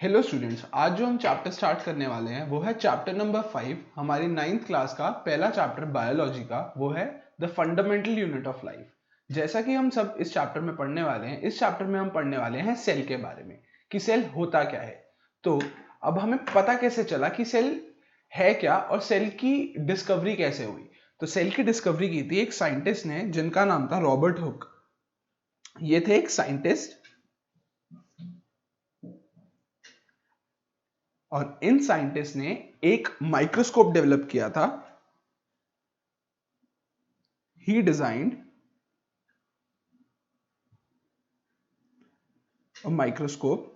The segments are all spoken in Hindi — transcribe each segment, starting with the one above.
हेलो स्टूडेंट्स, आज जो हम चैप्टर स्टार्ट करने वाले हैं वो है चैप्टर नंबर 5, हमारी 9th क्लास का पहला चैप्टर बायोलॉजी का। वो है the fundamental unit of life. जैसा कि हम सब इस चैप्टर में पढ़ने वाले हैं, इस चैप्टर में हम पढ़ने वाले हैं सेल के बारे में कि सेल होता क्या है। तो अब हमें पता कैसे चला कि सेल है क्या और सेल की डिस्कवरी कैसे हुई। तो सेल की डिस्कवरी की थी एक साइंटिस्ट ने जिनका नाम था रॉबर्ट हुक। ये थे एक साइंटिस्ट और इन साइंटिस्ट ने एक माइक्रोस्कोप डेवलप किया था। ही डिजाइंड अ माइक्रोस्कोप।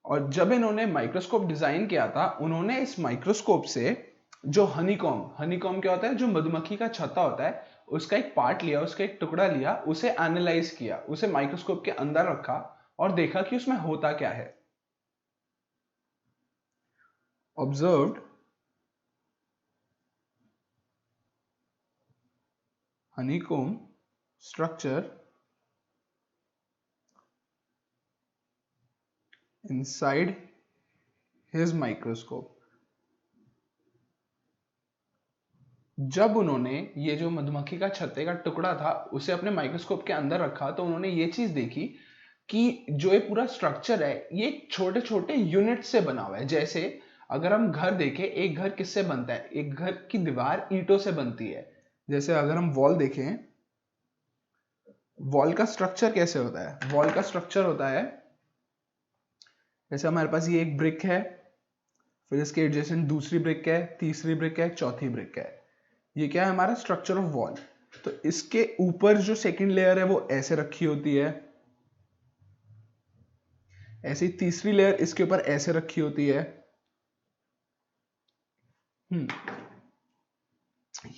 और जब इन्होंने माइक्रोस्कोप डिजाइन किया था, उन्होंने इस माइक्रोस्कोप से जो हनीकॉम क्या होता है, जो मधुमक्खी का छत्ता होता है, उसका एक पार्ट लिया, उसका एक टुकड़ा लिया, उसे एनालाइज किया, उसे माइक्रोस्कोप के अंदर रखा और देखा कि उसमें होता क्या है। Observed honeycomb structure inside his microscope। जब उन्होंने ये जो मधुमक्खी का छत्ते का टुकड़ा था उसे अपने माइक्रोस्कोप के अंदर रखा, तो उन्होंने ये चीज देखी कि जो ये पूरा स्ट्रक्चर है ये छोटे छोटे यूनिट से बना हुआ है। जैसे अगर हम घर देखें, एक घर किससे बनता है? एक घर की दीवार ईंटों से बनती है। जैसे अगर हम वॉल देखें, वॉल का स्ट्रक्चर कैसे होता है? वॉल का स्ट्रक्चर होता है, जैसे हमारे पास ये एक ब्रिक है, फिर इसके एडजेसेंट दूसरी ब्रिक है, तीसरी ब्रिक है, चौथी ब्रिक है। ये क्या है? हमारा स्ट्रक्चर ऑफ वॉल। तो इसके ऊपर जो सेकंड लेयर है वो ऐसे रखी होती है, ऐसी तीसरी लेयर इसके ऊपर ऐसे रखी होती है।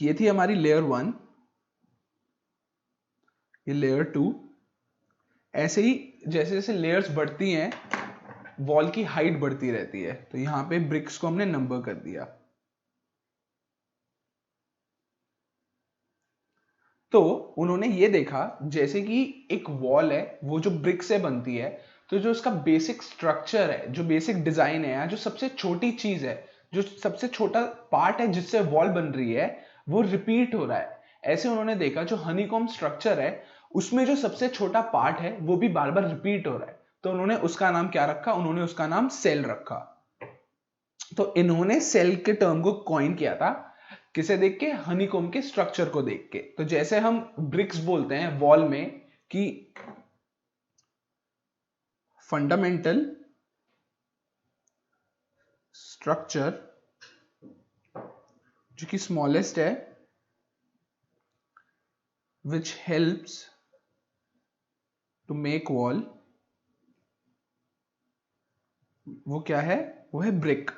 ये थी हमारी लेयर 1, ये लेयर 2। ऐसे ही जैसे जैसे लेयर्स बढ़ती हैं, वॉल की हाइट बढ़ती रहती है। तो यहां पे ब्रिक्स को हमने नंबर कर दिया। तो उन्होंने ये देखा जैसे कि एक वॉल है वो जो ब्रिक से बनती है, तो जो उसका बेसिक स्ट्रक्चर है, जो बेसिक डिजाइन है, जो सबसे छोटी चीज है, जो सबसे छोटा पार्ट है जिससे वॉल बन रही है, वो रिपीट हो रहा है। ऐसे उन्होंने देखा जो हनीकॉम्ब स्ट्रक्चर है उसमें जो सबसे छोटा पार्ट है वो भी बार बार रिपीट हो रहा है। तो उन्होंने उसका नाम क्या रखा? उन्होंने उसका नाम सेल रखा। तो इन्होंने सेल के टर्म को कॉइन किया था, किसे देख के? हनीकॉम्ब के स्ट्रक्चर को देख के। तो जैसे हम ब्रिक्स बोलते हैं वॉल में कि फंडामेंटल स्ट्रक्चर जो कि स्मॉलेस्ट है, which helps to make wall, वो क्या है? वो है ब्रिक।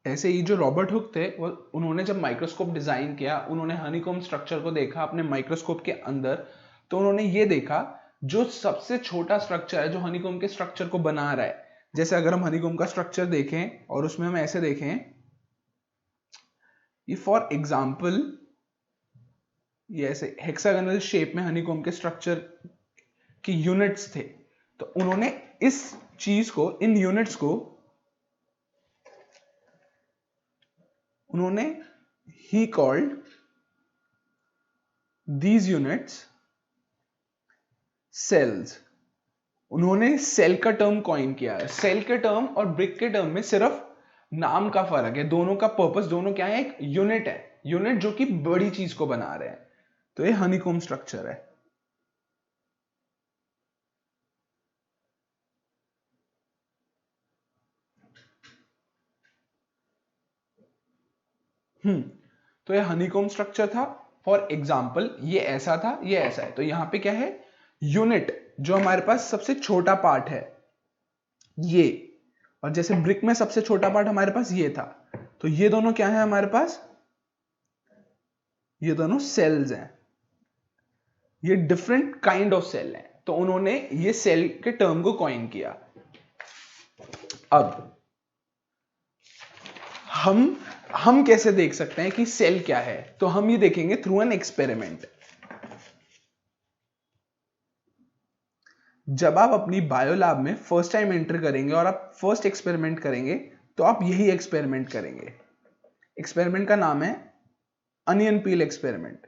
ऐसे ही जो रॉबर्ट हुक थे, वो उन्होंने जब माइक्रोस्कोप डिजाइन किया, उन्होंने हनीकॉम्ब स्ट्रक्चर को देखा अपने माइक्रोस्कोप के अंदर, तो उन्होंने ये देखा जो सबसे छोटा स्ट्रक्चर है जो हनीकॉम्ब के स्ट्रक्चर को बना रहा है। जैसे अगर हम हनीकॉम्ब का स्ट्रक्चर देखें और उसमें हम ऐसे देखें, ये फॉर एग्जाम्पल ये ऐसे हेक्सागोनल शेप में हनीकॉम्ब के स्ट्रक्चर की यूनिट्स थे। तो उन्होंने इस चीज को, इन यूनिट्स को उन्होंने ही कॉल्ड दीज यूनिट्स सेल्स। उन्होंने सेल का टर्म कॉइन किया है। सेल के टर्म और ब्रिक के टर्म में सिर्फ नाम का फर्क है, दोनों का पर्पस, दोनों क्या है? एक यूनिट है, यूनिट जो कि बड़ी चीज को बना रहे हैं। तो ये हनीकॉम्ब स्ट्रक्चर है। तो ये हनीकॉम्ब स्ट्रक्चर था। फॉर एग्जाम्पल ये ऐसा था, ये ऐसा है। तो यहां पे क्या है? यूनिट जो हमारे पास सबसे छोटा पार्ट है ये, और जैसे ब्रिक में सबसे छोटा पार्ट हमारे पास ये था। तो ये दोनों क्या है हमारे पास? ये दोनों सेल्स हैं। ये डिफरेंट काइंड ऑफ सेल हैं। तो उन्होंने ये सेल के टर्म को कॉइन किया। अब हम कैसे देख सकते हैं कि सेल क्या है? तो हम ये देखेंगे थ्रू एन एक्सपेरिमेंट। जब आप अपनी बायो लैब में फर्स्ट टाइम एंटर करेंगे और आप फर्स्ट एक्सपेरिमेंट करेंगे तो आप यही एक्सपेरिमेंट करेंगे। एक्सपेरिमेंट का नाम है अनियन पील एक्सपेरिमेंट।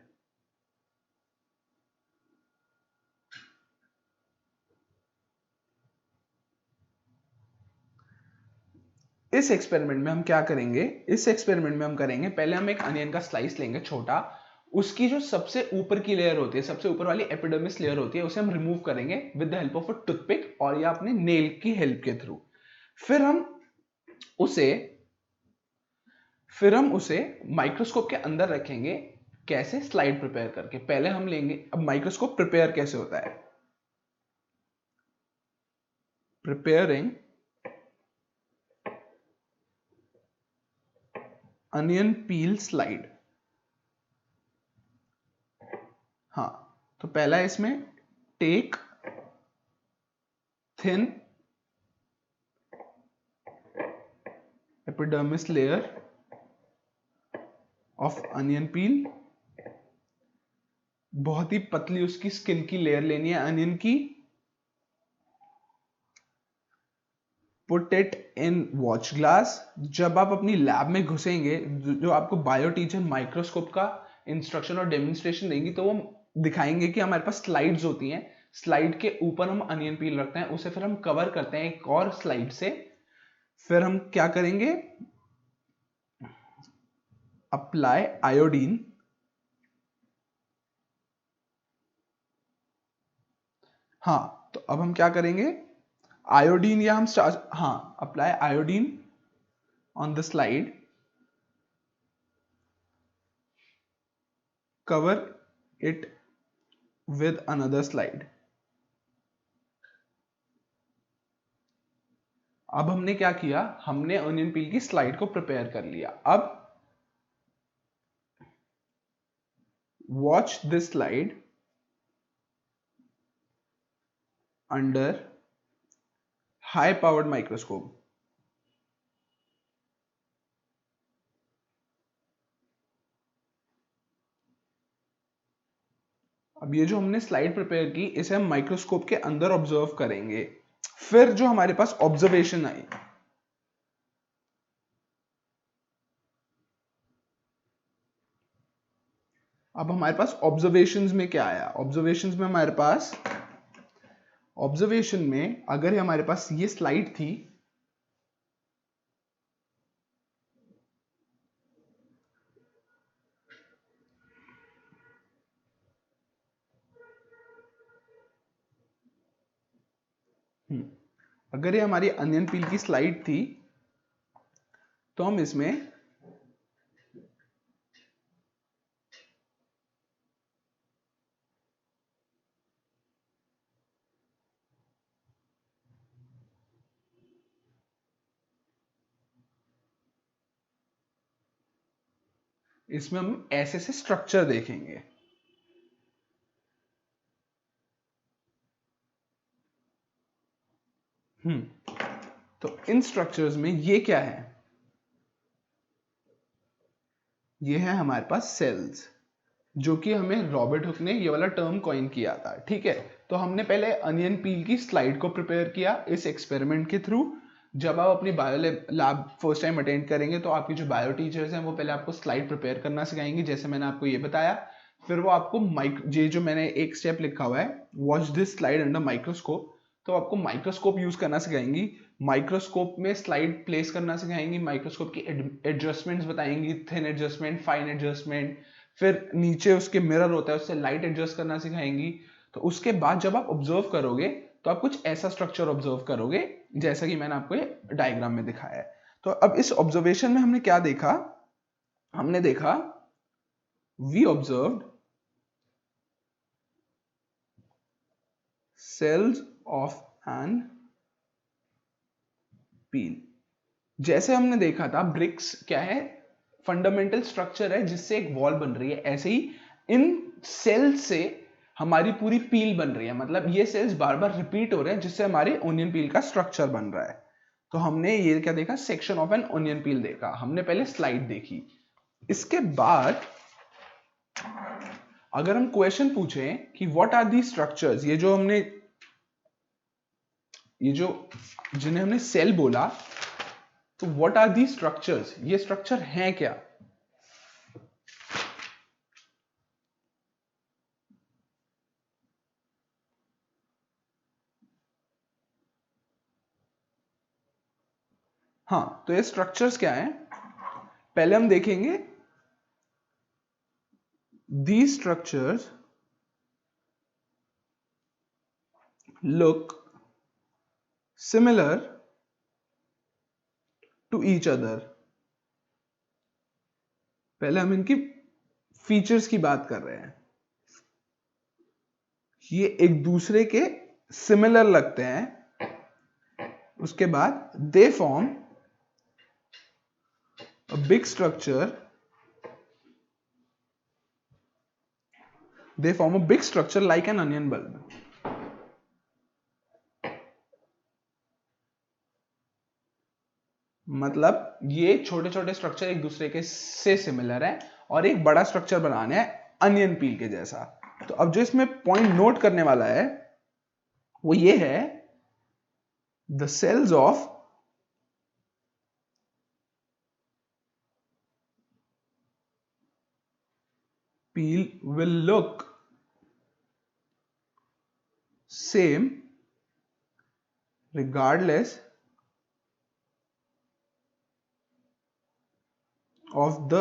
इस एक्सपेरिमेंट में हम क्या करेंगे, इस एक्सपेरिमेंट में हम करेंगे, पहले हम एक अनियन का स्लाइस लेंगे छोटा, उसकी जो सबसे ऊपर की लेयर होती है, सबसे ऊपर वाली एपिडर्मिस लेयर होती है, उसे हम रिमूव करेंगे with the help of a toothpick और या अपने नेल की हेल्प के थ्रू। फिर हम उसे माइक्रोस्कोप के अंदर रखेंगे। कैसे? स्लाइड प्रिपेयर करके। पहले हम लेंगे, अब माइक्रोस्कोप प्रिपेयर कैसे होता है, प्रिपेयरिंग अनियन पील स्लाइड। हाँ, तो पहला इसमें take thin epidermis layer of onion peel, बहुत ही पतली उसकी स्किन की लेयर लेनी है अनियन की। Put it in watch glass. जब आप अपनी लैब में घुसेंगे, जो आपको बायो टीचर माइक्रोस्कोप का इंस्ट्रक्शन और डेमोन्स्ट्रेशन देंगी, तो वो दिखाएंगे कि हमारे पास स्लाइड्स होती हैं, स्लाइड के ऊपर हम अनियन पील रखते हैं, उसे फिर हम कवर करते हैं एक और स्लाइड से। फिर हम क्या करेंगे, अप्लाई आयोडीन। हाँ, तो अब हम क्या करेंगे, आयोडीन या हम हाँ, apply iodine on the slide, cover it with another slide। अब हमने क्या किया, हमने अनियन पील की स्लाइड को प्रिपेयर कर लिया। अब watch this slide under high powered microscope. अब ये जो हमने स्लाइड प्रिपेयर की, इसे हम माइक्रोस्कोप के अंदर ऑब्जर्व करेंगे। फिर जो हमारे पास ऑब्जर्वेशन आई, अब हमारे पास ऑब्जर्वेशंस में क्या आया, ऑब्जर्वेशंस में हमारे पास, ऑब्जर्वेशन में अगर हमारे पास ये स्लाइड थी, अगर ये हमारी अनियन पील की स्लाइड थी, तो हम इसमें हम ऐसे से स्ट्रक्चर देखेंगे। तो इन स्ट्रक्चर्स में ये क्या है, ये है हमारे पास सेल्स, जो कि हमें रॉबर्ट हुक ने ये वाला टर्म कॉइन किया था। ठीक है, तो हमने पहले अनियन पील की स्लाइड को प्रिपेयर किया इस एक्सपेरिमेंट के थ्रू। जब आप अपनी bio lab first time attend करेंगे, तो आपकी जो बायो टीचर्स हैं वो पहले आपको स्लाइड प्रिपेयर करना सिखाएंगे, जैसे मैंने आपको ये बताया। फिर वो आपको ये जो मैंने एक स्टेप लिखा हुआ है, watch this slide under microscope, तो आपको माइक्रोस्कोप यूज करना सिखाएंगी, माइक्रोस्कोप में स्लाइड प्लेस करना सिखाएंगी, माइक्रोस्कोप की एडजस्टमेंट्स बताएंगी, थिन एडजस्टमेंट, फाइन एडजस्टमेंट। फिर नीचे उसके मिरर होता है, उससे लाइट एडजस्ट करना सिखाएंगी। तो उसके बाद जब आप ऑब्जर्व करोगे, तो आप कुछ ऐसा स्ट्रक्चर ऑब्जर्व करोगे जैसा कि मैंने आपको ये डायग्राम में दिखाया है। तो अब इस ऑब्जर्वेशन में हमने क्या देखा, हमने देखा we observed cells of an peel. जैसे हमने देखा था, ब्रिक्स क्या है, फंडामेंटल स्ट्रक्चर है जिससे एक वॉल बन रही है, ऐसे ही इन सेल्स से हमारी पूरी पील बन रही है। मतलब ये सेल्स बार बार रिपीट हो रहे हैं, जिससे हमारे ओनियन पील का स्ट्रक्चर बन रहा है। तो हमने ये क्या देखा, सेक्शन ऑफ एन ओनियन पील देखा, हमने पहले स्लाइड देखी। इसके बाद अगर हम क्वेश्चन पूछें कि व्हाट आर दी स्ट्रक्चर्स, ये जो हमने ये जो जिन्हें हमने सेल बोला, तो व्हाट आर दी स्ट्रक्चर्स, ये स्ट्रक्चर हैं क्या? हाँ, तो ये स्ट्रक्चर्स क्या हैं? पहले हम देखेंगे these structures look similar to each other। पहले हम इनकी फीचर्स की बात कर रहे हैं। ये एक दूसरे के सिमिलर लगते हैं। उसके बाद they form a big structure, they form a big structure like an onion bulb. मतलब ये छोटे छोटे स्ट्रक्चर एक दूसरे के से सिमिलर है और एक बड़ा स्ट्रक्चर बनाने है अनियन पील के जैसा। तो अब जो इसमें पॉइंट नोट करने वाला है वो ये है, the cells of peel will look same regardless of the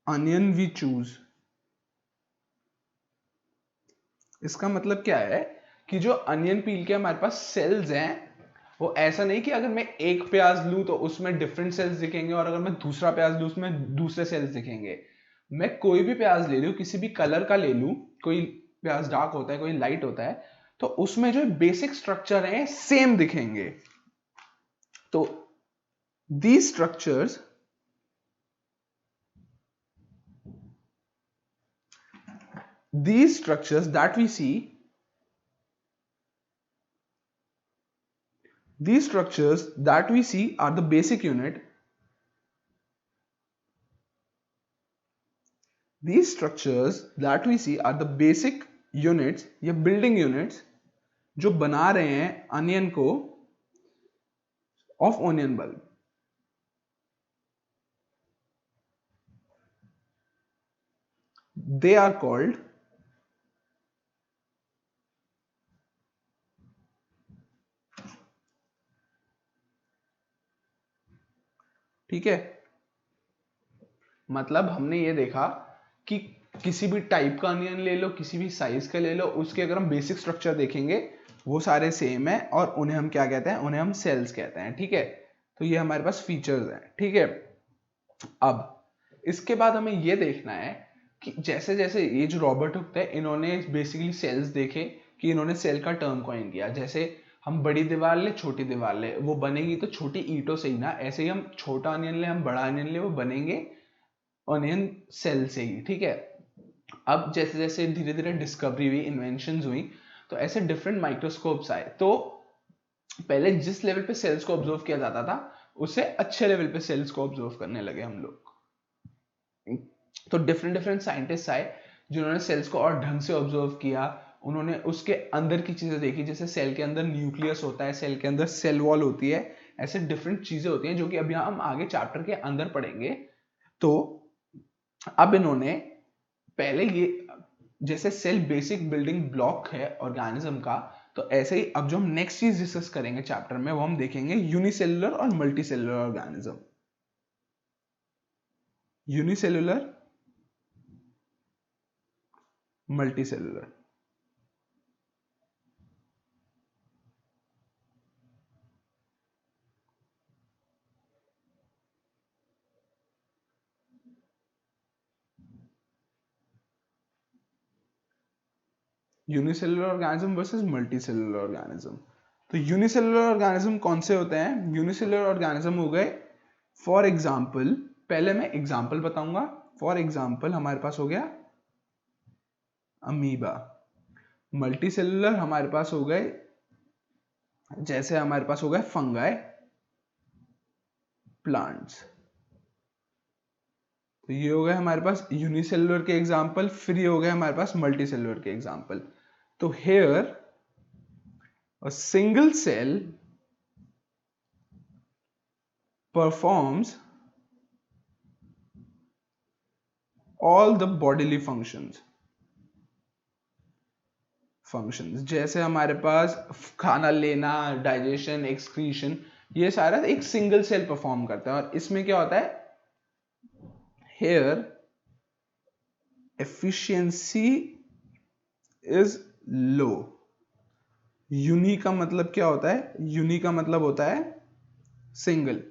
onion we choose। इसका मतलब क्या है कि जो अनियन पील के हमारे पास सेल्स हैं वो ऐसा नहीं कि अगर मैं एक प्याज लूं तो उसमें डिफरेंट सेल्स दिखेंगे और अगर मैं दूसरा प्याज लूं उसमें दूसरे सेल्स दिखेंगे। मैं कोई भी प्याज ले लूं, किसी भी कलर का ले लूं, कोई प्याज डार्क होता है कोई लाइट होता है, तो उसमें जो बेसिक स्ट्रक्चर है सेम दिखेंगे। तो these structures that we see, these structures that we see are the basic unit। These structures that we see are the basic units या building units जो बना रहे हैं अनियन को of onion bulb। They are called ठीक है। मतलब हमने ये देखा कि किसी भी टाइप का अनियन ले लो, किसी भी साइज का ले लो, उसके अगर हम बेसिक स्ट्रक्चर देखेंगे वो सारे सेम है और उन्हें हम क्या कहते हैं, उन्हें हम सेल्स कहते हैं। ठीक है, तो ये हमारे पास फीचर्स हैं। ठीक है, अब इसके बाद हमें ये देखना है कि जैसे जैसे ये जो रॉबर्ट हुक थे इन्होंने बेसिकली सेल्स देखे कि इन्होंने सेल का टर्म कॉइन किया। जैसे हम बड़ी दीवार ले छोटी दीवार ले, वो बनेगी तो छोटी ईंटों से ही ना, ऐसे ही हम छोटा अनियन ले हम बड़ा अनियन ले, वो बनेंगे अनियन सेल से ही। ठीक है, अब जैसे जैसे धीरे धीरे डिस्कवरी हुई, इन्वेंशंस हुई, तो ऐसे डिफरेंट माइक्रोस्कोप्स आए। तो पहले जिस लेवल पे सेल्स को ऑब्जर्व किया जाता था उससे अच्छे लेवल पे सेल्स को ऑब्जर्व करने लगे हम लोग। तो डिफरेंट डिफरेंट साइंटिस्ट आए जिन्होंने सेल्स को और ढंग से ऑब्जर्व किया। उन्होंने उसके अंदर की चीजें देखी, जैसे सेल के अंदर न्यूक्लियस होता है, सेल के अंदर सेल वॉल होती है, ऐसे डिफरेंट चीजें होती हैं जो कि अभी हम आगे चैप्टर के अंदर पढ़ेंगे। तो अब इन्होंने पहले ये जैसे सेल बेसिक बिल्डिंग ब्लॉक है ऑर्गेनिज्म का, तो ऐसे ही अब जो हम नेक्स्ट चीज डिस्कस करेंगे चैप्टर में वो हम देखेंगे यूनिसेलुलर और multicellular organism. Unicellular, multicellular. Unicellular organism versus multicellular organism. तो यूनिसेलुलर ऑर्गेनिज्म कौन से होते हैं? यूनिसेलुलर ऑर्गेनिज्म हो गए, फॉर एग्जांपल, पहले मैं एग्जांपल बताऊंगा। फॉर एग्जांपल हमारे पास हो गया अमीबा। मल्टीसेलुलर हमारे पास हो गए, जैसे हमारे पास हो गए फंगाई, प्लांट्स। तो ये हो गए हमारे पास यूनिसेलुलर के एग्जांपल, फिर ये हो गए हमारे पास मल्टीसेलुलर के एग्जांपल। तो hair A single cell performs all the bodily functions जैसे हमारे पास खाना लेना, डाइजेशन, एक्सक्रीशन, ये सारा एक सिंगल सेल परफॉर्म करता है। और इसमें क्या होता है, here efficiency is low. Uni का मतलब क्या होता है, यूनी का मतलब होता है single,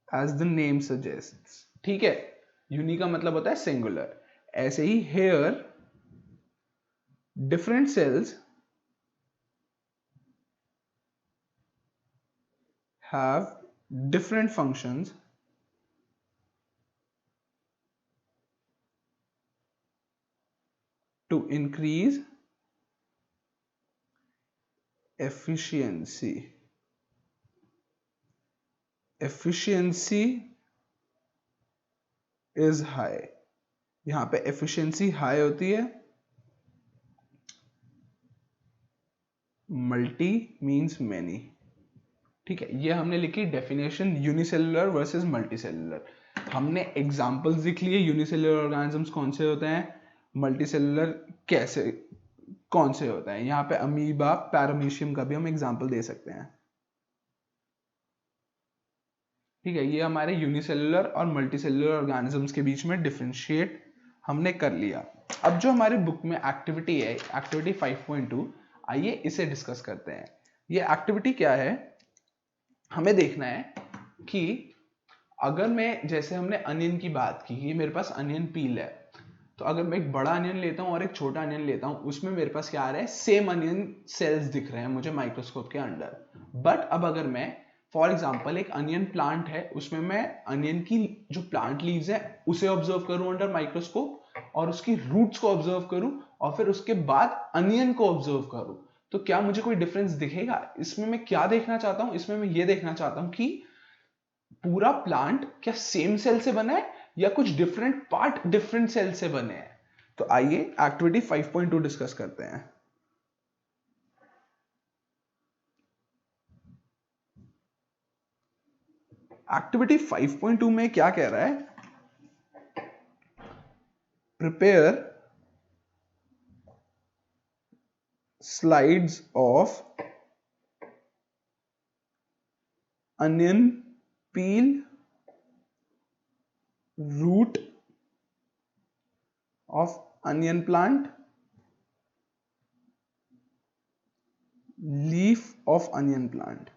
as the name suggests, ठीक है। यूनी का मतलब होता है सिंगुलर। ऐसे ही here different cells have different functions to increase efficiency. Efficiency is high. यहां पे efficiency high होती है। मल्टी मीन्स मैनी, ठीक है। ये हमने लिखी डेफिनेशन यूनिसेलुलर वर्सेस मल्टीसेलुलर। हमने एग्जांपल्स दिख लिए यूनिसेलुलर ऑर्गेनिजम्स कौन से होते हैं, मल्टीसेलुलर कैसे कौन से होते हैं। यहाँ पे अमीबा, पैरामीशियम का भी हम एग्जांपल दे सकते हैं, ठीक है। ये हमारे यूनिसेलुलर और मल्टीसेलुलर ऑर्गेनिजम्स के बीच में डिफरेंशिएट हमने कर लिया। अब जो हमारी बुक में एक्टिविटी है, एक्टिविटी 5.2, आइए इसे डिस्कस करते हैं। ये एक्टिविटी क्या है, हमें देखना है कि अगर मैं, जैसे हमने अनियन की बात की, ये मेरे पास अनियन पील है, तो अगर मैं एक बड़ा अनियन लेता हूं और एक छोटा अनियन लेता हूं, उसमें मेरे पास क्या आ रहा है, सेम अनियन सेल्स दिख रहे हैं मुझे माइक्रोस्कोप के अंडर। बट अब अगर मैं फॉर एग्जांपल एक अनियन प्लांट है, उसमें मैं अनियन की जो प्लांट लीव्स है उसे ऑब्जर्व करूं अंडर माइक्रोस्कोप, और उसकी रूट्स को ऑब्जर्व करूं, और फिर उसके बाद अनियन को ऑब्जर्व करूं, तो क्या मुझे कोई डिफरेंस दिखेगा? इसमें मैं क्या देखना चाहता हूं, इसमें मैं ये देखना चाहता हूं कि पूरा प्लांट क्या सेम सेल से बना है या कुछ डिफरेंट पार्ट डिफरेंट सेल से बने हैं। तो आइए एक्टिविटी 5.2 डिस्कस करते हैं। एक्टिविटी 5.2 में क्या कह रहा है, prepare slides of onion peel, root of onion plant, leaf of onion plant,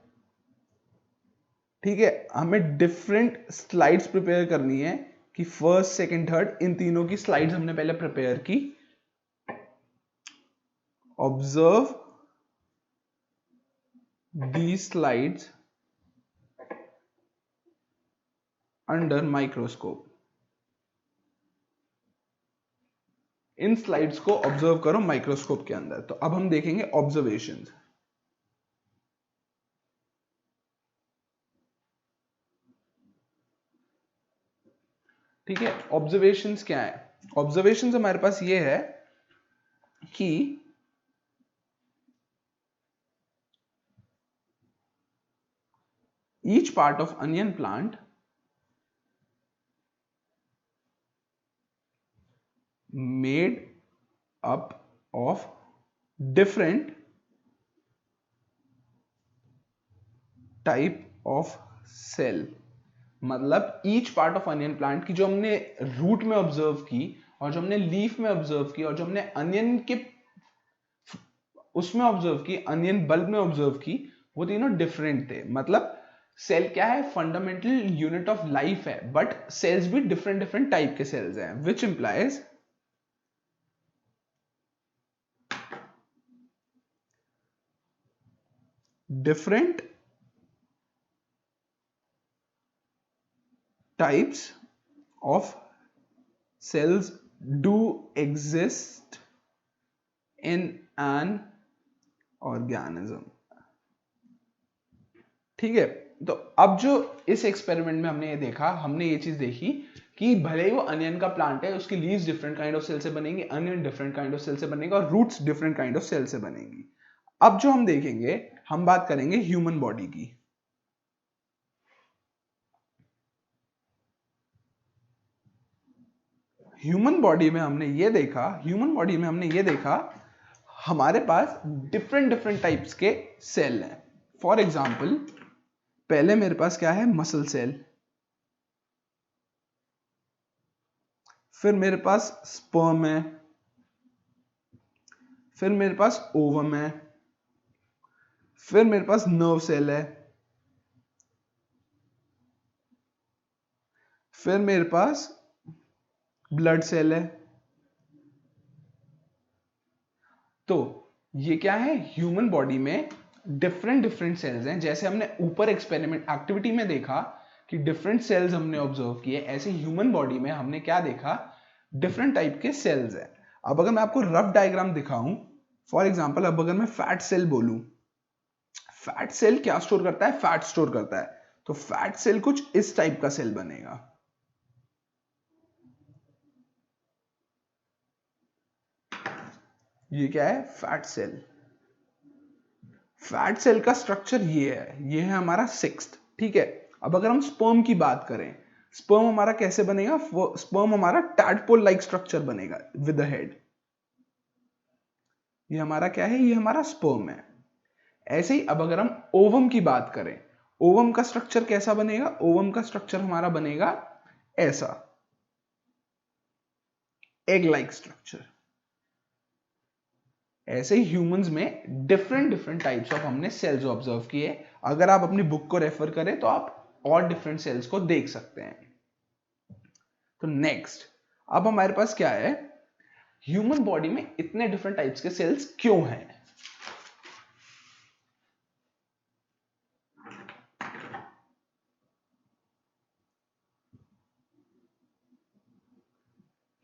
ठीक है। हमें डिफरेंट स्लाइड्स प्रिपेयर करनी है कि फर्स्ट, सेकंड, थर्ड, इन तीनों की स्लाइड्स हमने पहले प्रिपेयर की। ऑब्जर्व दी स्लाइड्स अंडर माइक्रोस्कोप। इन स्लाइड्स को ऑब्जर्व करो माइक्रोस्कोप के अंदर। तो अब हम देखेंगे ऑब्जर्वेशंस। ठीक है, ऑब्जर्वेशंस क्या है? ऑब्जर्वेशंस हमारे पास ये है कि each part of onion plant made up of different type of cell. मतलब each part of onion plant की, जो हमने रूट में ऑब्जर्व की और जो हमने लीफ में ऑब्जर्व की और जो हमने अनियन के उसमें ऑब्जर्व की, अनियन बल्ब में ऑब्जर्व की, वो तीनों डिफरेंट थे। मतलब सेल क्या है, फंडामेंटल यूनिट ऑफ लाइफ है, बट सेल्स भी डिफरेंट डिफरेंट टाइप के सेल्स हैं, which implies different types of cells do exist in an organism। ठीक है, तो अब जो इस एक्सपेरिमेंट में हमने ये देखा, हमने ये चीज देखी कि भले ही वो अनियन का प्लांट है, उसकी leaves different kind of cell से बनेंगी, onion different kind of cell से बनेगा, और roots different kind of cell से बनेंगी। अब जो हम देखेंगे, हम बात करेंगे ह्यूमन बॉडी की। ह्यूमन बॉडी में हमने ये देखा हमारे पास डिफरेंट डिफरेंट टाइप्स के सेल हैं। फॉर एग्जाम्पल, पहले मेरे पास क्या है, मसल सेल, फिर मेरे पास स्पर्म है, फिर मेरे पास ओवम है, फिर मेरे पास नर्व सेल है, फिर मेरे पास ब्लड सेल है। तो ये क्या है, ह्यूमन बॉडी में डिफरेंट डिफरेंट सेल्स हैं। जैसे हमने ऊपर एक्सपेरिमेंट एक्टिविटी में देखा कि डिफरेंट सेल्स हमने ऑब्जर्व किए, ऐसे ह्यूमन बॉडी में हमने क्या देखा, डिफरेंट टाइप के सेल्स हैं। अब अगर मैं आपको रफ डायग्राम दिखाऊं, फॉर एग्जांपल, अब अगर मैं फैट सेल बोलूं, फैट सेल क्या स्टोर करता है, फैट स्टोर करता है। तो फैट सेल कुछ इस टाइप का सेल बनेगा। ये क्या है, फैट सेल। फैट सेल का स्ट्रक्चर ये है हमारा सिक्स्थ, ठीक है। अब अगर हम स्पर्म की बात करें, स्पर्म हमारा कैसे बनेगा, स्पर्म हमारा टैडपोल लाइक स्ट्रक्चर बनेगा विद द हेड। ये हमारा क्या है, ये हमारा स्पर्म है। ऐसे ही अब अगर हम ओवम की बात करें, ओवम का स्ट्रक्चर कैसा बनेगा, ओवम का स्ट्रक्चर हमारा बनेगा ऐसा, एग लाइक स्ट्रक्चर। ऐसे ही ह्यूमंस में डिफरेंट डिफरेंट टाइप्स ऑफ हमने सेल्स ऑब्जर्व किए। अगर आप अपनी बुक को रेफर करें तो आप और डिफरेंट सेल्स को देख सकते हैं। तो नेक्स्ट, अब हमारे पास क्या है, ह्यूमन बॉडी में इतने डिफरेंट टाइप्स के सेल्स क्यों हैं।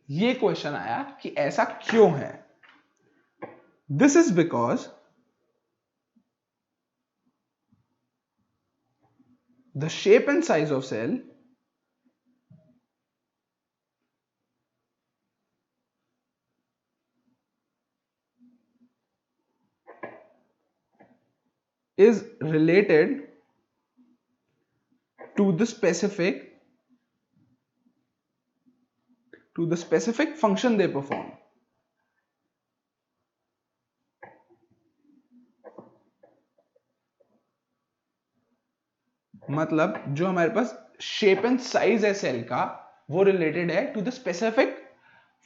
ये क्वेश्चन आया कि ऐसा क्यों है। This is because the shape and size of cell is related to the specific function they perform. मतलब जो हमारे पास शेप एंड साइज है सेल का, वो रिलेटेड है to the specific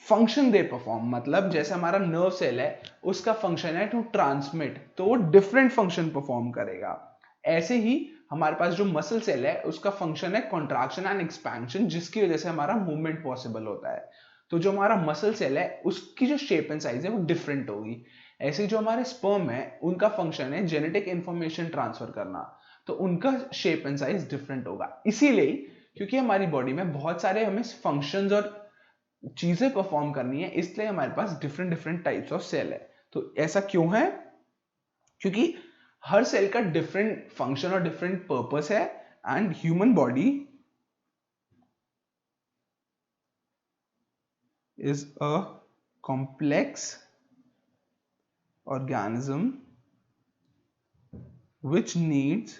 function they perform. मतलब जैसे हमारा नर्व सेल है, उसका फंक्शन है टू ट्रांसमिट, तो वो डिफरेंट फंक्शन परफॉर्म करेगा। ऐसे ही हमारे पास जो मसल सेल है, उसका फंक्शन है कॉन्ट्रैक्शन एंड एक्सपेंशन, जिसकी वजह से हमारा मूवमेंट पॉसिबल होता है। तो जो हमारा मसल सेल है, उसकी जो शेप एंड साइज है वो डिफरेंट होगी। ऐसे ही जो हमारे स्पर्म है, उनका फंक्शन है जेनेटिक इंफॉर्मेशन ट्रांसफर करना, तो उनका शेप एंड साइज डिफरेंट होगा। इसीलिए, क्योंकि हमारी बॉडी में बहुत सारे हमें फंक्शंस और चीजें परफॉर्म करनी है, इसलिए हमारे पास different different types of cell है। तो ऐसा क्यों है, क्योंकि हर सेल का डिफरेंट फंक्शन और डिफरेंट पर्पस है। And human body is a complex organism which needs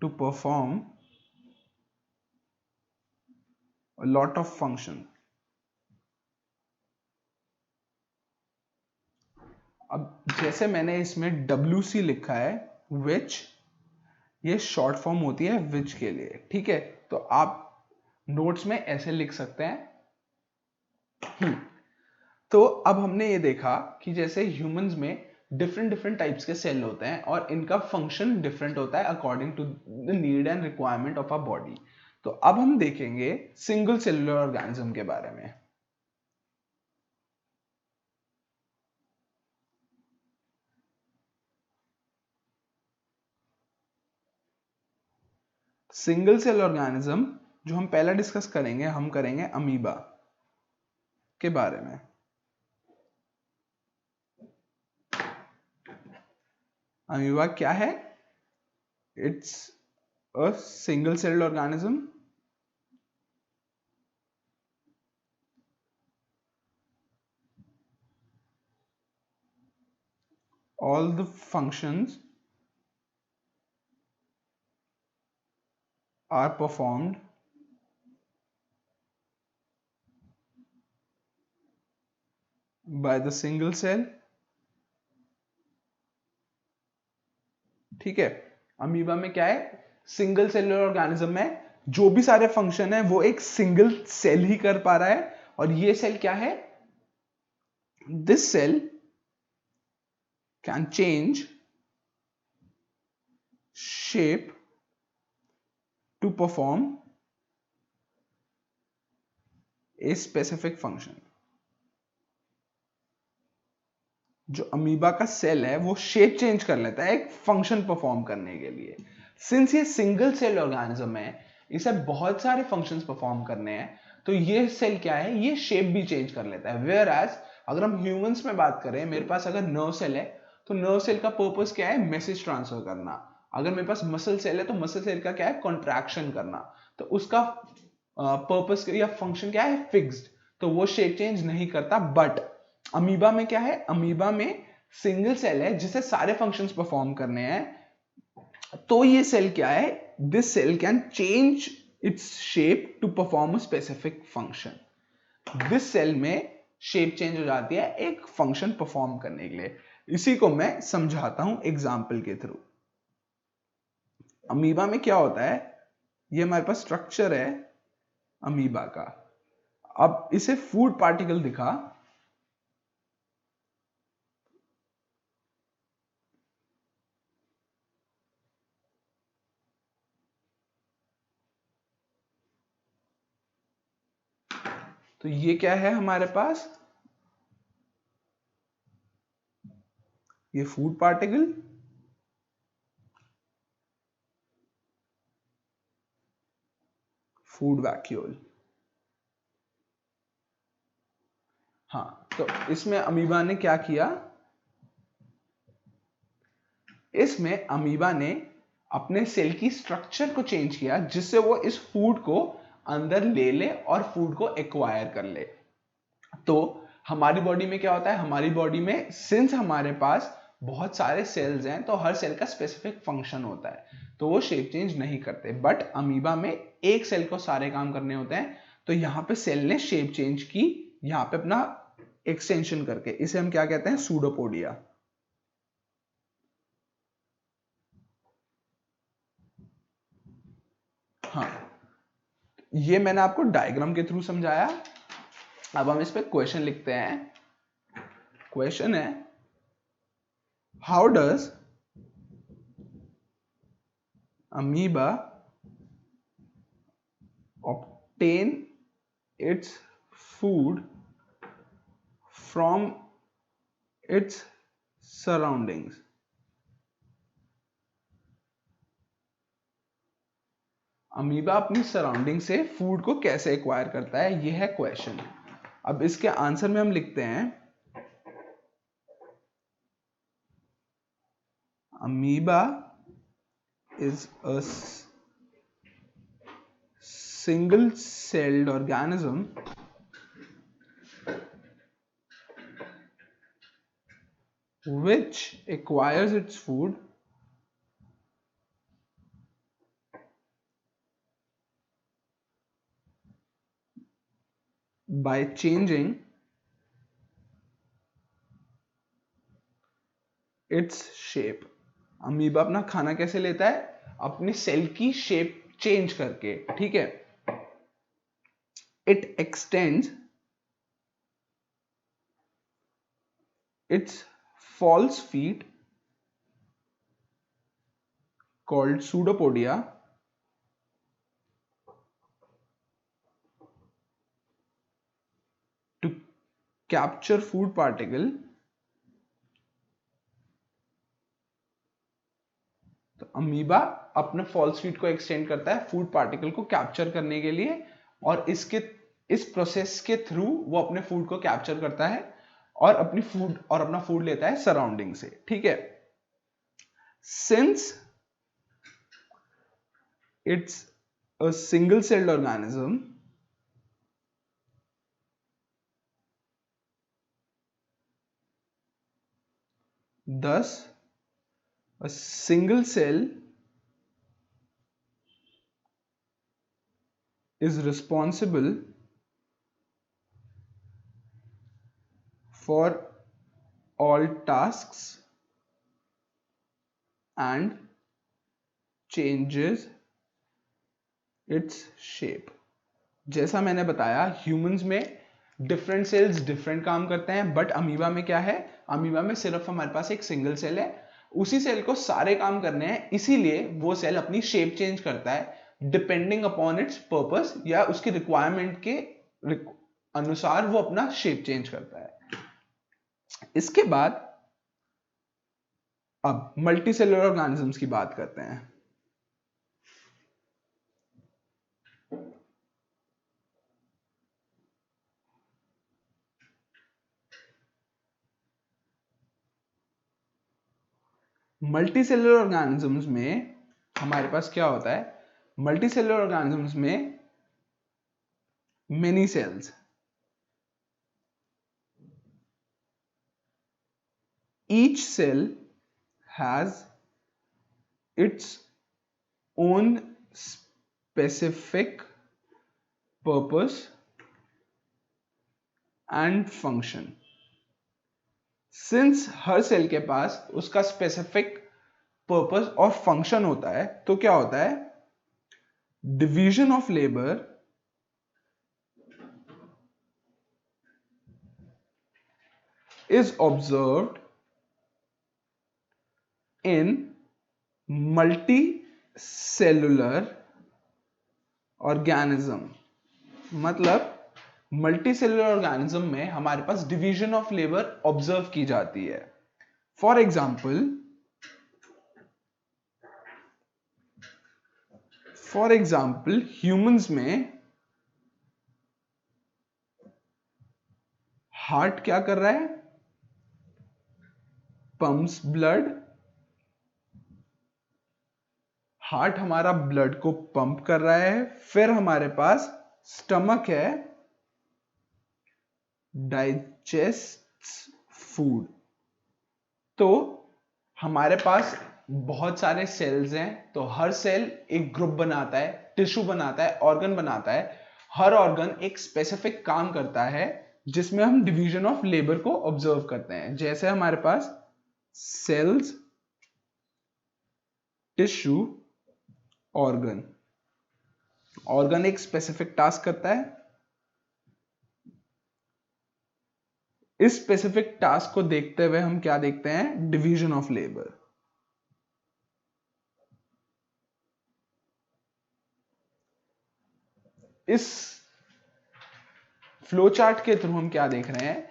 to perform a lot of function. अब जैसे मैंने इसमें WC लिखा है, which, ये शॉर्ट फॉर्म होती है विच के लिए, ठीक है। तो आप नोट्स में ऐसे लिख सकते हैं। तो अब हमने ये देखा कि जैसे ह्यूमंस में डिफरेंट डिफरेंट टाइप्स के सेल होते हैं और इनका फंक्शन डिफरेंट होता है according to the need and requirement of our body. तो अब हम देखेंगे सिंगल सेलुलर ऑर्गेनिज्म के बारे में। सिंगल सेल ऑर्गेनिज्म जो हम पहला डिस्कस करेंगे, हम करेंगे अमीबा के बारे में। अमीबा क्या है, it's a single celled organism all the functions are performed by the single cell. ठीक है, अमीबा में क्या है, सिंगल सेलुलर ऑर्गेनिज्म में जो भी सारे फंक्शन है वो एक सिंगल सेल ही कर पा रहा है, और ये सेल क्या है, this cell can change shape to perform a specific function. जो अमीबा का सेल है वो शेप चेंज कर लेता है एक फंक्शन परफॉर्म करने के लिए। सिंस ये सिंगल सेल ऑर्गेनिज्म है, इसे बहुत सारे फंक्शंस परफॉर्म करने हैं, तो ये सेल क्या है, ये शेप भी चेंज कर लेता है। वेयर एज अगर हम ह्यूमंस में बात करें, मेरे पास अगर नर्व सेल है, तो नर्व सेल का पर्पस क्या है, मैसेज ट्रांसफर करना। अगर मेरे पास मसल सेल है, तो मसल सेल का क्या है, कॉन्ट्रैक्शन करना। तो उसका पर्पस या फंक्शन क्या है, फिक्स्ड, तो वो शेप चेंज नहीं करता। बट अमीबा में क्या है, अमीबा में सिंगल सेल है जिसे सारे फंक्शंस परफॉर्म करने हैं, तो ये सेल क्या है, this cell can change its shape to perform a specific function. This cell में शेप चेंज हो जाती है एक फंक्शन परफॉर्म करने के लिए। इसी को मैं समझाता हूं एग्जाम्पल के थ्रू। अमीबा में क्या होता है, ये हमारे पास स्ट्रक्चर है अमीबा का। अब इसे फूड पार्टिकल दिखा, तो ये क्या है हमारे पास, ये फूड पार्टिकल, फूड वैक्यूल। हाँ, तो इसमें अमीबा ने क्या किया, इसमें अमीबा ने अपने सेल की स्ट्रक्चर को चेंज किया, जिससे वो इस फूड को अंदर ले ले और फूड को एक्वायर कर ले। तो हमारी बॉडी में क्या होता है, हमारी बॉडी में सिंस हमारे पास बहुत सारे सेल्स हैं, तो हर सेल का स्पेसिफिक फंक्शन होता है, तो वो शेप चेंज नहीं करते। बट अमीबा में एक सेल को सारे काम करने होते हैं, तो यहाँ पे सेल ने शेप चेंज की, यहाँ पे अपना एक्सटेंशन करके। इसे हम क्या कहते हैं, सूडोपोडिया। हाँ, ये मैंने आपको डायग्राम के थ्रू समझाया। अब हम इस पे क्वेश्चन लिखते हैं। क्वेश्चन है, how does amoeba obtain its food from its surroundings? Amoeba अपनी सराउंडिंग से फूड को कैसे एक्वायर करता है, यह है क्वेश्चन। अब इसके आंसर में हम लिखते हैं, amoeba is a single celled organism which acquires its food by changing its shape. Amoeba अपना खाना कैसे लेता है, अपनी सेल की शेप चेंज करके। ठीक है, it extends its false feet called pseudopodia to capture food particle. तो अमीबा अपने फॉल्स फीट को एक्सटेंड करता है फूड पार्टिकल को कैप्चर करने के लिए, और इस प्रोसेस के थ्रू वो अपने फूड को कैप्चर करता है और अपना फूड लेता है सराउंडिंग से। ठीक है, since it's a single celled organism, thus a single cell is responsible for all tasks and changes its shape। जैसा मैंने बताया ह्यूमंस में डिफरेंट सेल्स डिफरेंट काम करते हैं, बट अमीबा में क्या है, अमीबा में सिर्फ हमारे पास एक सिंगल सेल है, उसी सेल को सारे काम करने हैं, इसीलिए वो सेल अपनी शेप चेंज करता है डिपेंडिंग अपॉन इट्स पर्पस या उसकी रिक्वायरमेंट के अनुसार वो अपना शेप चेंज करता है। इसके बाद अब मल्टी सेलुलर ऑर्गेनिजम्स की बात करते हैं। मल्टी सेलुलर ऑर्गेनिजम्स में हमारे पास क्या होता है, मल्टी सेलुलर ऑर्गेनिजम्स में many cells, each cell has its own specific purpose and function। Since हर सेल के पास उसका स्पेसिफिक पर्पस और फंक्शन होता है, तो क्या होता है, division of labour is observed in multicellular organism। मतलब मल्टीसेलुलर ऑर्गेनिज्म में हमारे पास डिवीजन ऑफ लेबर ऑब्जर्व की जाती है। फॉर एग्जाम्पल ह्यूमंस में हार्ट क्या कर रहा है, पंप्स ब्लड, हार्ट हमारा ब्लड को पंप कर रहा है। फिर हमारे पास स्टमक है, डाइजेस्ट फूड। तो हमारे पास बहुत सारे सेल्स हैं, तो हर सेल एक ग्रुप बनाता है, टिश्यू बनाता है, ऑर्गन बनाता है। हर ऑर्गन एक स्पेसिफिक काम करता है जिसमें हम डिवीजन ऑफ लेबर को ऑब्जर्व करते हैं। जैसे हमारे पास सेल्स, टिश्यू, ऑर्गन। ऑर्गन एक स्पेसिफिक टास्क करता है, इस स्पेसिफिक टास्क को देखते हुए हम क्या देखते हैं, डिवीजन ऑफ लेबर। इस फ्लो चार्ट के थ्रू हम क्या देख रहे हैं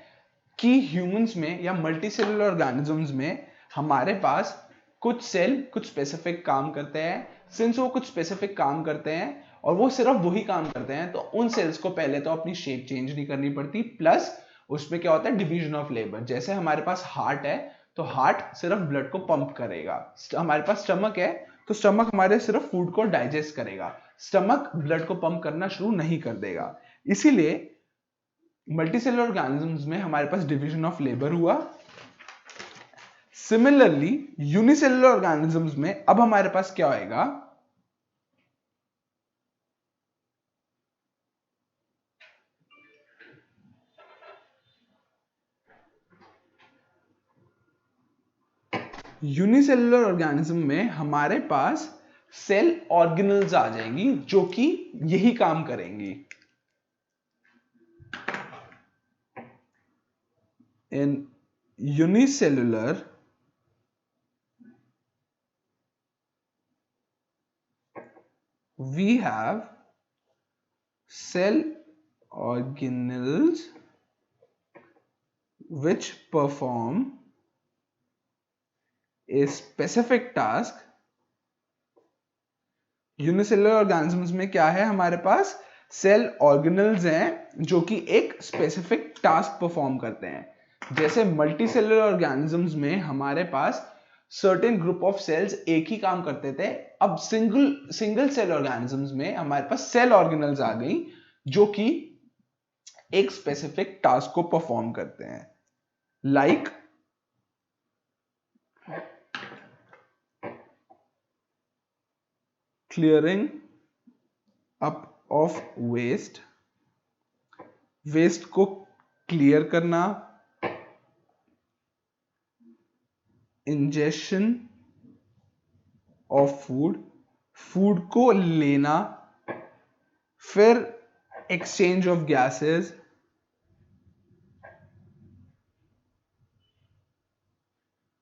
कि ह्यूमंस में या मल्टीसेलुलर ऑर्गेनिजम्स में हमारे पास कुछ सेल कुछ स्पेसिफिक काम करते हैं। सिंस वो कुछ स्पेसिफिक काम करते हैं और वो सिर्फ वही काम करते हैं, तो उन सेल्स को पहले तो अपनी शेप चेंज नहीं करनी पड़ती, प्लस उसमें क्या होता है, डिवीजन ऑफ लेबर। जैसे हमारे पास हार्ट है, तो हार्ट सिर्फ ब्लड को पंप करेगा। हमारे पास स्टमक है, तो स्टमक हमारे सिर्फ फूड को डाइजेस्ट करेगा, स्टमक ब्लड को पंप करना शुरू नहीं कर देगा। इसीलिए मल्टीसेलुलर ऑर्गेनिजम्स में हमारे पास डिवीजन ऑफ लेबर हुआ। सिमिलरली यूनिसेलुलर ऑर्गेनिजम्स में अब हमारे पास क्या होएगा, यूनिसेलुलर ऑर्गेनिज्म में हमारे पास सेल ऑर्गेनल्स आ जाएंगी जो कि यही काम करेंगी। इन unicellular we have cell organelles which perform a specific task। Unicellular organisms में क्या है, हमारे पास सेल ऑर्गेनल्स हैं जो कि एक स्पेसिफिक टास्क परफॉर्म करते हैं। जैसे मल्टीसेलुलर ऑर्गेनिजम्स में हमारे पास सर्टेन ग्रुप ऑफ सेल्स एक ही काम करते थे। अब सिंगल सेल ऑर्गेनिजम्स में हमारे पास सेल ऑर्गेनल्स आ गई जो कि एक स्पेसिफिक टास्क को परफॉर्म करते हैं। Like clearing up of waste, waste को क्लियर करना, इंजेशन ऑफ फूड, फूड को लेना, फिर एक्सचेंज ऑफ गैसेस,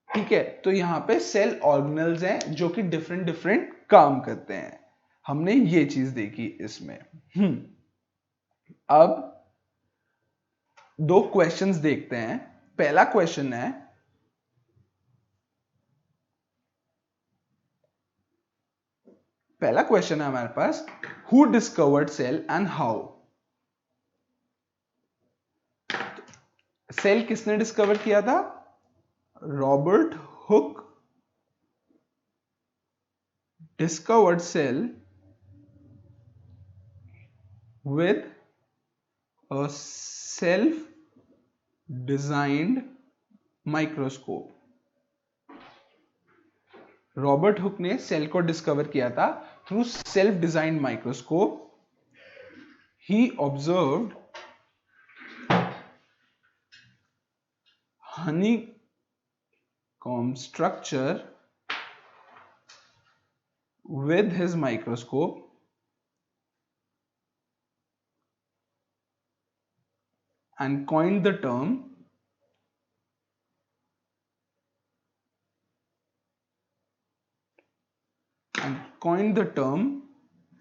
ठीक है। तो यहां पे सेल ऑर्गेनल्स हैं जो कि डिफरेंट डिफरेंट काम करते हैं। हमने ये चीज देखी इसमें। अब दो क्वेश्चंस देखते हैं। पहला क्वेश्चन है, हमारे पास, who discovered cell and how. Cell किसने डिस्कवर किया था? Robert Hooke discovered cell with a self-designed microscope. Robert Hooke ने सेल को डिस्कवर किया था through self designed microscope. He observed honeycomb structure with his microscope and coined the term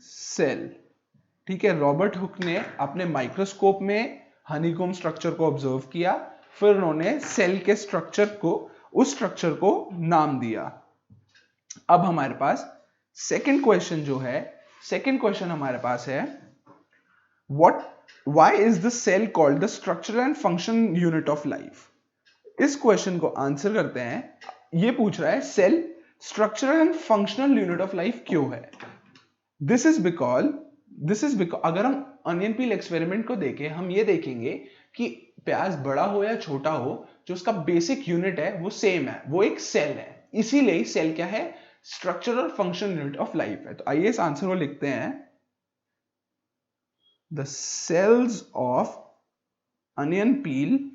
cell. ठीक है, रॉबर्ट हुक ने अपने माइक्रोस्कोप में हनीकॉम्ब स्ट्रक्चर को ऑब्जर्व किया, फिर उन्होंने सेल के स्ट्रक्चर को, उस स्ट्रक्चर को नाम दिया. अब हमारे पास सेकंड क्वेश्चन जो है, सेकंड क्वेश्चन हमारे पास है, why is the cell called the structure and function unit of life. इस क्वेश्चन को आंसर करते हैं. ये पूछ रहा है cell structural and functional unit of life क्यों है. दिस इज बिकॉज अगर हम अनियन पील एक्सपेरिमेंट को देखें, हम ये देखेंगे कि प्याज बड़ा हो या छोटा हो, जो उसका बेसिक यूनिट है वो सेम है, वो एक सेल है. इसीलिए सेल क्या है? स्ट्रक्चर और फंक्शन यूनिट ऑफ लाइफ है. तो आइए इस आंसर को लिखते हैं. The cells of onion peel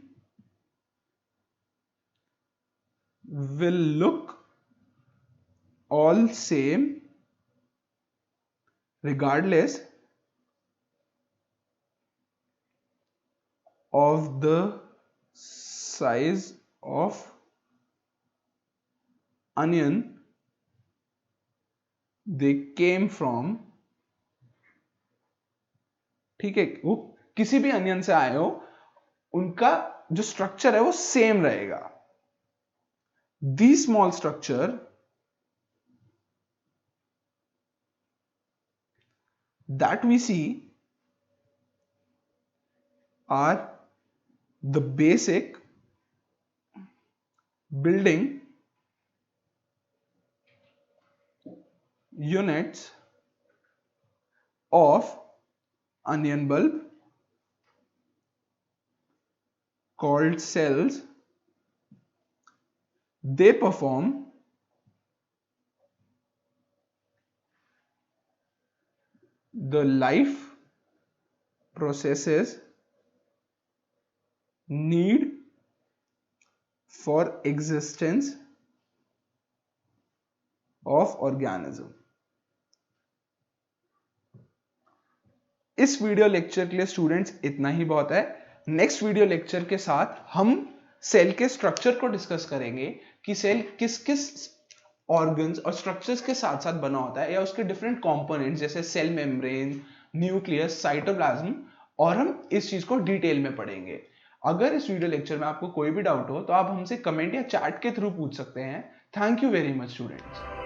will look all same regardless of the size of onion they came from. ठीक है, वो किसी भी अनियन से आए हो, उनका जो स्ट्रक्चर है वो सेम रहेगा. These small structure that we see are the basic building units of onion bulb called cells. They perform the life processes need for existence of organism. इस वीडियो लेक्चर के लिए स्टूडेंट्स इतना ही बहुत है. नेक्स्ट वीडियो लेक्चर के साथ हम सेल के स्ट्रक्चर को डिस्कस करेंगे कि सेल किस किस ऑर्गन्स और स्ट्रक्चर्स के साथ साथ बना होता है, या उसके डिफरेंट कंपोनेंट्स जैसे सेल मेम्ब्रेन, न्यूक्लियस, साइटोप्लाज्म, और हम इस चीज को डिटेल में पढ़ेंगे. अगर इस वीडियो लेक्चर में आपको कोई भी डाउट हो तो आप हमसे कमेंट या चैट के थ्रू पूछ सकते हैं. Thank you very much students.